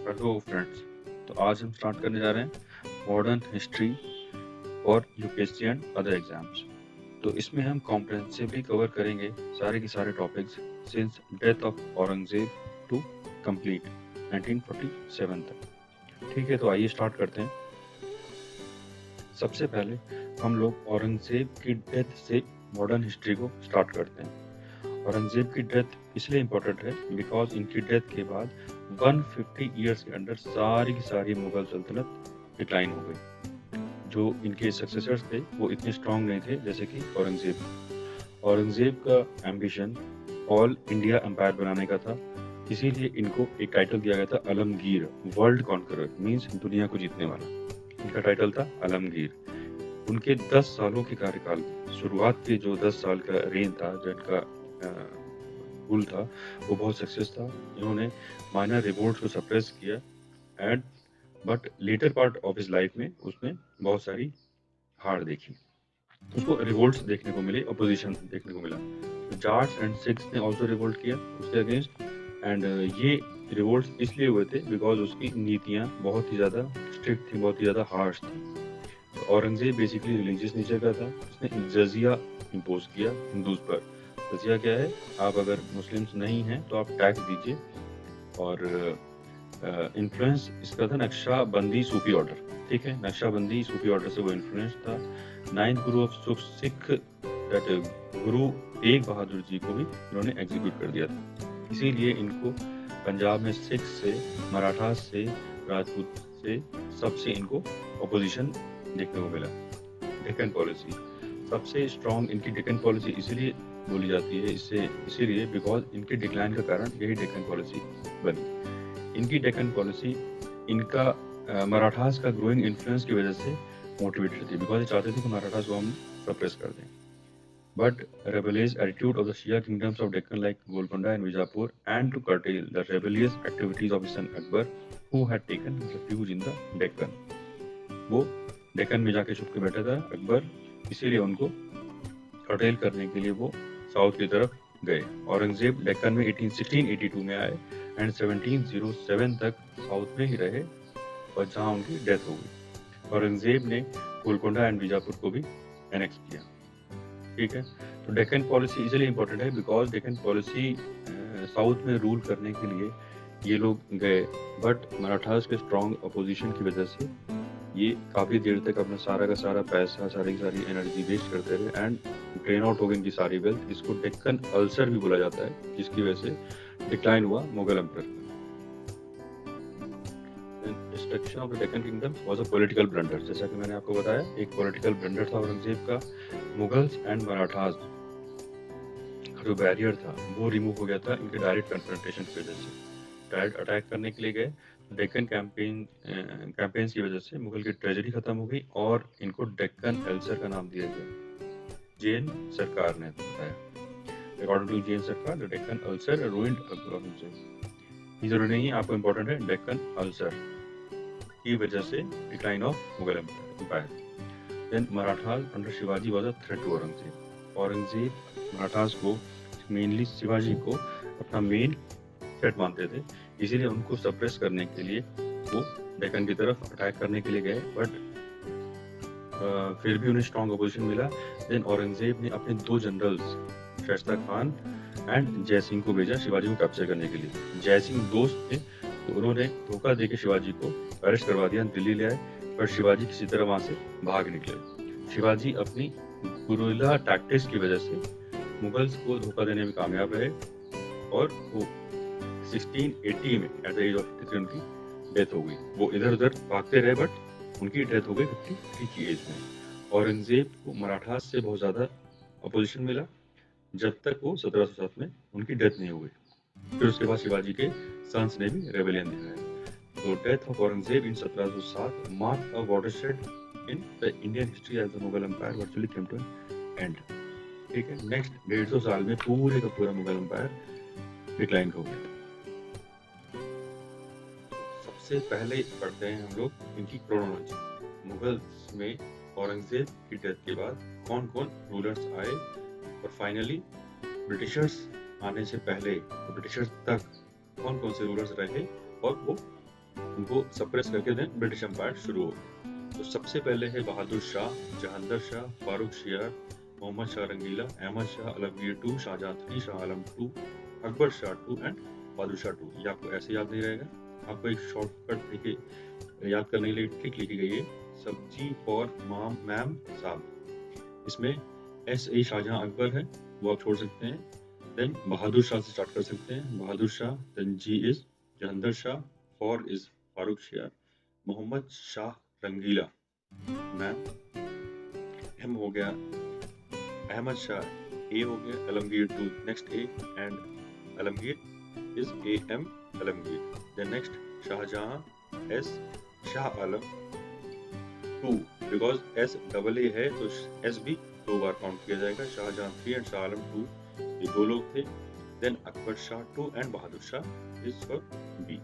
Hello friends. तो आज हम स्टार्ट करने जा रहे हैं मॉडर्न हिस्ट्री और यूपीएससी एंड अदर एग्जाम्स। तो इसमें हम कॉम्प्रिहेंसिवली कवर करेंगे सारे के सारे topics since death of Aurangzeb to complete 1947 तक। ठीक है, तो आइए स्टार्ट करते हैं। सबसे पहले हम लोग औरंगजेब की डेथ से मॉडर्न हिस्ट्री को स्टार्ट करते हैं। औरंगजेब की डेथ इसलिए इम्पोर्टेंट है बिकॉज इनकी डेथ के बाद 150 ईयर्स के अंदर सारी की सारी मुगल सल्तनत डिक्लाइन हो गई। जो इनके सक्सेसर्स थे वो इतने स्ट्रांग नहीं थे जैसे कि औरंगजेब। औरंगजेब का एम्बिशन ऑल इंडिया एम्पायर बनाने का था, इसीलिए इनको एक टाइटल दिया गया था आलमगीर, वर्ल्ड कॉन्करर, मीन्स दुनिया को जीतने वाला। इनका टाइटल था आलमगीर। उनके 10 सालों के कार्यकाल की शुरुआत के जो 10 साल का रेन था, जिनका रूल था, वो बहुत सक्सेस था। इन्होंने माइनर रिवोल्ट को सप्रेस किया and but later part of his life में उसने बहुत सारी हार देखी। उसको रिवोल्ट्स देखने को मिले, अपोजिशन देखने को मिला। जाट्स एंड सिख्स ने आल्सो रिवोल्ट किया उसके अगेंस्ट एंड ये रिवोल्ट्स इसलिए हुए थे बिकॉज उसकी नीतियां बहुत ही ज़्यादा स्ट्रिक्ट थी, बहुत ही ज़्यादा हार्श थी। तो औरंगजेब बेसिकली रिलीजियस नेचर का था। उसने जजिया इम्पोज किया हिंदूज पर। जजिया क्या है? आप अगर मुस्लिम्स नहीं हैं तो आप टैक्स दीजिए। और इन्फ्लुएंस इसका था नक्शाबंदी सूफी ऑर्डर। ठीक है, नक्शाबंदी सूफी ऑर्डर से वो इन्फ्लुएंस था। 9th Guru of Sikh that Guru Tegh Bahadur ji को भी इन्होंने एग्जीक्यूट कर दिया था। इसीलिए इनको पंजाब में सिख से, मराठास से, राजपूत से, सबसे इनको अपोजिशन देखने को मिला। डेक्कन पॉलिसी सबसे स्ट्रॉन्ग इनकी डेक्कन पॉलिसी इसीलिए बोली जाती है इससे इसीलिए बिकॉज इनके डिक्लाइन का कारण यही डेक्कन पॉलिसी बनी। इनकी डेक्कन पॉलिसी इनका मराठास का ग्रोइंग इन्फ्लुएंस की वजह से मोटिवेटेड थी, बिकॉज ये चाहते थे कि मराठास को हम सप्रेस कर दें। But rebellious attitude of the Shia kingdoms of Deccan like Golconda and Vijapur, and to curtail the rebellious activities of his son Akbar, who had taken refuge in the Deccan. वो डेक्कन में जाके छुप के बैठा था अकबर, इसीलिए उनको कर्टेल करने के लिए वो साउथ की तरफ गए। औरंगजेब डेक्कन में 1682 में आए एंड 1707 तक साउथ में ही रहे और जहां उनकी डेथ हो गई। औरंगजेब ने गोलकोंडा एंड बीजापुर को भी एनेक्स किया। ठीक है, तो डेक्कन पॉलिसी इसलिए इंपॉर्टेंट है बिकॉज डेक्कन पॉलिसी साउथ में रूल करने के लिए ये लोग गए, बट मराठास के स्ट्रॉन्ग अपोजिशन की वजह से ये काफ़ी देर तक अपना सारा का सारा पैसा, सारी की सारी एनर्जी वेस्ट करते रहे एंड ड्रेन आउट हो गई इनकी सारी वेल्थ। इसको डेक्कन अल्सर भी बोला जाता है, जिसकी वजह से डिक्लाइन हुआ मुगल एम्पायर का। Destruction of the Deccan kingdom was a political blunder. जैसा कि मैंने आपको बताया, एक पॉलिटिकल ब्लंडर था औरंगजेब का। मुगल्स एंड मराठास का जो बैरियर था वो रिमूव हो गया था इनके डायरेक्ट कन्फ्रंटेशन की वजह से। डायरेक्ट अटैक करने के लिए गए, डेक्कन कैंपेन्स की वजह से मुगल की ट्रेजरी खत्म हो गई और इनको डेक्कन अल्सर का नाम दिया गया। जैन सरकार ने बताया, अकॉर्डिंग टू जैन सरकार, the Deccan ulcer ruined Aurangzeb. ये जरूरी नहीं है, आपको इंपॉर्टेंट है डेक्कन अल्सर की वजह से decline of Mughal empire. Then Marathas under Shivaji was a threat to Aurangzeb. Aurangzeb Marathas को, मेनली शिवाजी को, अपना मेन थ्रेट मानते थे, इसीलिए उनको सप्रेस करने के लिए वो डेक्कन की तरफ अटैक करने के लिए गए, बट फिर भी उन्हें स्ट्रॉन्ग अपोजिशन मिला। देन औरंगजेब ने अपने 2 जनरल्स शाइस्ता खान एंड जय सिंह को भेजा शिवाजी को कैप्चर करने के लिए। जय सिंह दोस्त थे, तो उन्होंने धोखा देकर शिवाजी को अरेस्ट करवा दिया, दिल्ली ले आए, पर शिवाजी किसी तरह वहां से भाग निकले। शिवाजी अपनी गुरिल्ला टैक्टिक्स की वजह से मुगल्स को धोखा देने में कामयाब रहे और वो 1680 में एट द एज ऑफ 53 उनकी डेथ हो गई। वो इधर उधर भागते रहे बट उनकी डेथ हो गई 53 की एज में। औरंगजेब को मराठास से बहुत ज़्यादा अपोजिशन मिला जब तक वो 1707 में उनकी डेथ नहीं हुई। फिर उसके बाद शिवाजी के सन्स ने भी रेबेलियन दिखाया। तो death of Aurangzeb in 1707 mark a watershed in the Indian history as the Mughal empire virtually came to an end. ठीक है, नेक्स्ट 150 साल में पूरे का पूरा मुगल एम्पायर डिक्लाइन हो गया। सबसे पहले पढ़ते हैं हम लोग इनकी क्रोनोलॉजी। मुगल्स में औरंगजेब की डेथ के बाद कौन कौन रूलर्स आए और फाइनली ब्रिटिशर्स आने से पहले, ब्रिटिशर्स तक कौन कौन से रूलर्स रहे और वो उनको सप्रेस करके देन ब्रिटिश एम्पायर शुरू हो गया। तो सबसे पहले है बहादुर शाह, जहांगीर शाह, फारूक शियार, मोहम्मद शाह रंगीला, अहमद शाह आलमगीर टू, शाहजहां 3, शाह आलम 2, अकबर शाह 2 एंड बहादुर शाह 2। ये आपको ऐसे याद नहीं रहेगा, आपको एक शॉर्टकट देखिए याद करने के लिए ट्रिक लिखी गई है, सब्जी फॉर माम मैम साहब। इसमें एस ए शाहजहां अकबर है, वो आप छोड़ सकते हैं। देन बहादुर शाह से स्टार्ट कर सकते हैं, Bahadur Shah. Then G is Jahangir Shah, for is Farrukh Siyar, Mohammad Shah Rangila, ma'am, M हो गया अहमद शाह, ए हो गया Alamgir 2, next A and Alamgir is A M Alamgir. Then next Shahjahan, S Shah Alam 2, because S double A है तो एस भी 2 बार काउंट किया जाएगा। शाहजहां 3 एंड शाह आलम 2, ये 2 लोग थे। Then Akbar Shah 2 and Bahadur Shah is for B.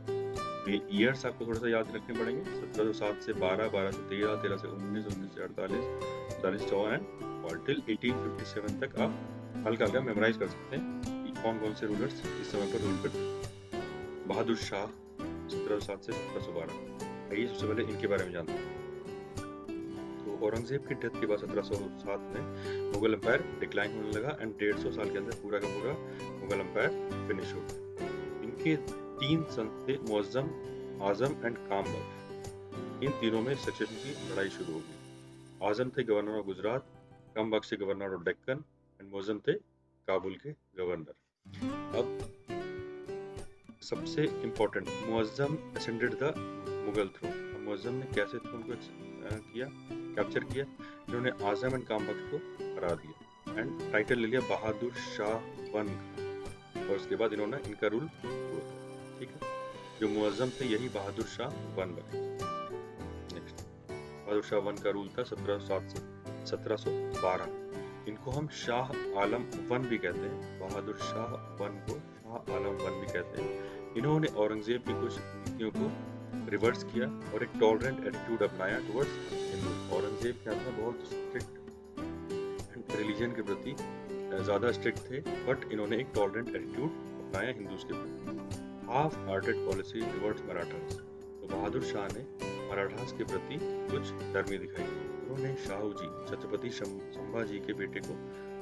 ये ईयर्स आपको थोड़ा सा याद रखने पड़ेंगे, 1707 से 12, 12 से 13, 13 से 19, 19 से 48, 48 से 100 एंड और टिल 1857 तक आप हल्का हल्का मेमोराइज कर सकते हैं कि कौन कौन से रूलर्स इस समय पर रूल करते हैं। बहादुर शाह 1707 से 1712, आइए सबसे पहले इनके बारे में जानते हैं। तो औरंगजेब की डेथ के बाद 1707 में मुगल एम्पायर डिक्लाइन होने लगा एंड 150 साल के अंदर पूरा का पूरा मुगल एम्पायर फिनिश हो गया। इनके 3 सन थे, मुअज्जम, आजम एंड कामबख्श। इन तीनों में सक्सेशन की लड़ाई शुरू हो गई। आजम थे गवर्नर ऑफ गुजरात, कामबख्श थे governor of Deccan and Muazzam थे काबुल के गवर्नर। अब सबसे important, Muazzam ascended the Mughal throne. Muazzam ने कैसे थ्रोन को किया, कैप्चर किया? इन्होंने आजम एंड कामबख्श को हरा दिया एंड टाइटल ले लिया बहादुर शाह 1 और उसके बाद इन्होंने इनका रूल हुआ। ठीक है, जो मुअज्जम थे यही बहादुर शाह 1 बने। नेक्स्ट, बहादुर शाह 1 का रूल था 1707 से 1712। इनको हम शाह आलम 1 भी कहते हैं। बहादुर शाह 1 को शाह आलम 1 भी कहते हैं। इन्होंने औरंगजेब की कुछ नीतियों को रिवर्स किया और एक टॉलरेंट एटीट्यूड अपनाया टुवर्ड्स हिंदू। औरंगजेब क्या था, बहुत स्ट्रिक्ट एंड रिलीजन के प्रति ज़्यादा स्ट्रिक्ट थे, बट इन्होंने एक टॉलरेंट एटीट्यूड अपनाया हिंदूज के प्रति। Half hearted policy towards Marathas. तो बहादुर शाह ने मराठास के प्रति कुछ नरमी दिखाई। उन्होंने शाहू जी छत्रपति संभाजी के बेटे को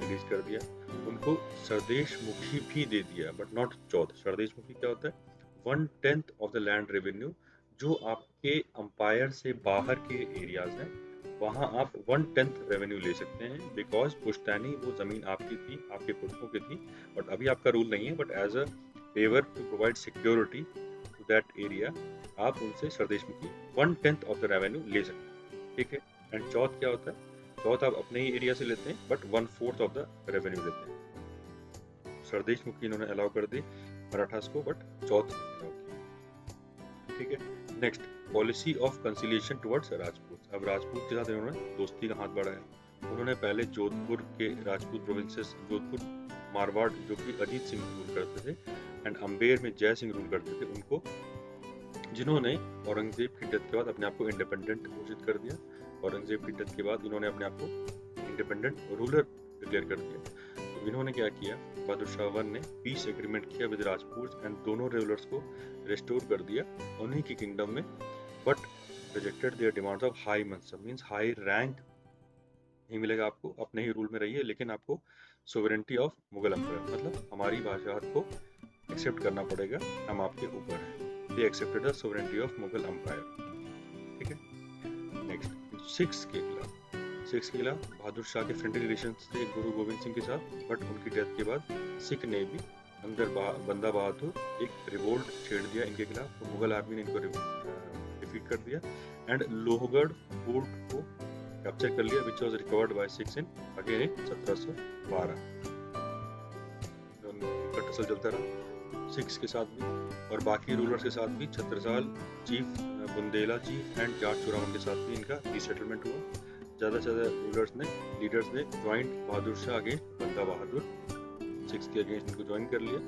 रिलीज कर दिया, उनको सरदेश मुखी भी दे दिया, बट नॉट चौथ। सरदेश मुखी क्या होता है? 1/10 ऑफ द लैंड रेवेन्यू। जो आपके अंपायर से बाहर के एरियाज हैं वहां आप 1/10 रेवेन्यू ले सकते हैं, बिकॉज पुश्तैनी वो जमीन आपकी थी, आपके पुरखों की थी, बट अभी आपका रूल नहीं है, but as a favour to provide security to that area आप उनसे सरदेश मुखी 1/10 ऑफ द रेवेन्यू ले सकते हैं। ठीक है, एंड चौथ क्या होता है? चौथ आप अपने ही एरिया से लेते हैं, बट 1/4 ऑफ द रेवेन्यू लेते हैं। सरदेश मुखी इन्होंने अलाउ कर दी मराठास को, बट चौथ अलाउ किया। ठीक है, next, policy of conciliation towards Rajput. अब राजपूत के साथ इन्होंने दोस्ती का हाथ बढ़ाया। उन्होंने पहले जोधपुर के राजपूत प्रोविंसेस, जोधपुर मारवाड़ जो कि अजीत सिंह रूल करते थे एंड अम्बेर में जय सिंह रूल करते थे, उनको, जिन्होंने औरंगजेब की डेथ के बाद अपने आप को इंडिपेंडेंट घोषित कर दिया। औरंगजेब की डेथ के बाद इन्होंने अपने आप को इंडिपेंडेंट रूलर डिक्लेयर कर दिया। तो इन्होंने क्या किया, बहादुर शाह 1 ने पीस एग्रीमेंट किया विद राजपूत एंड दोनों रूलर्स को रिस्टोर कर दिया उन्हीं की किंगडम में, but rejected their demands of high mansab, means high rank नहीं मिलेगा आपको, अपने ही रूल में रहिए, लेकिन आपको सोवरेंटी ऑफ मुगल एम्पायर, मतलब हमारी बादशाहत को एक्सेप्ट करना पड़ेगा, हम आपके ऊपर हैं। They accepted the sovereignty of Mughal empire. ठीक है, नेक्स्ट, सिक्स के खिलाफ बहादुर शाह के फ्रेंडली रिलेशन थे गुरु गोविंद सिंह के साथ, बट उनकी डेथ के बाद सिख ने भी अंदर बंदा बहादुर एक रिवोल्ट छेड़ दिया इनके खिलाफ। तो मुगल आर्मी ने इनको डिफीट कर दिया एंड लोहगढ़ फोर्ट को कैप्चर कर लिया, which was recovered by Sikhs in again in 1712। उनका टसल चलता रहा सिक्स के साथ भी और बाकी रूलर्स के साथ भी। Chhatrasal chief, Bundela chief and Jat Churaman के साथ भी इनका रीसेटलमेंट हुआ। ज़्यादा से ज़्यादा रूलर्स ने, लीडर्स ने ज्वाइंट बहादुर शाह अगेंस्ट बंदा बहादुर, सिक्स के अगेंस्ट इनको ज्वाइन कर लिया।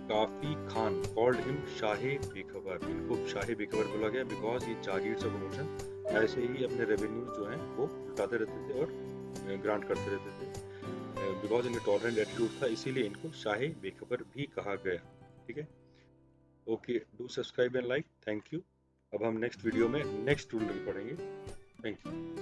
काफी खान कॉल्ड हिम शाहे बेखबर, इनको शाहे बेखबर बोला गया बिकॉज ये जागीर से प्रमोशन ऐसे ही अपने रेवेन्यूज जो हैं वो लुटाते रहते थे और ग्रांट करते रहते थे। बिकॉज इनका टॉलरेंट एटीट्यूड था, इसीलिए इनको शाहे बेखबर भी कहा गया। ठीक है, okay, do subscribe and like, thank you. अब हम नेक्स्ट वीडियो में नेक्स्ट रूलर पढ़ेंगे। Thank you.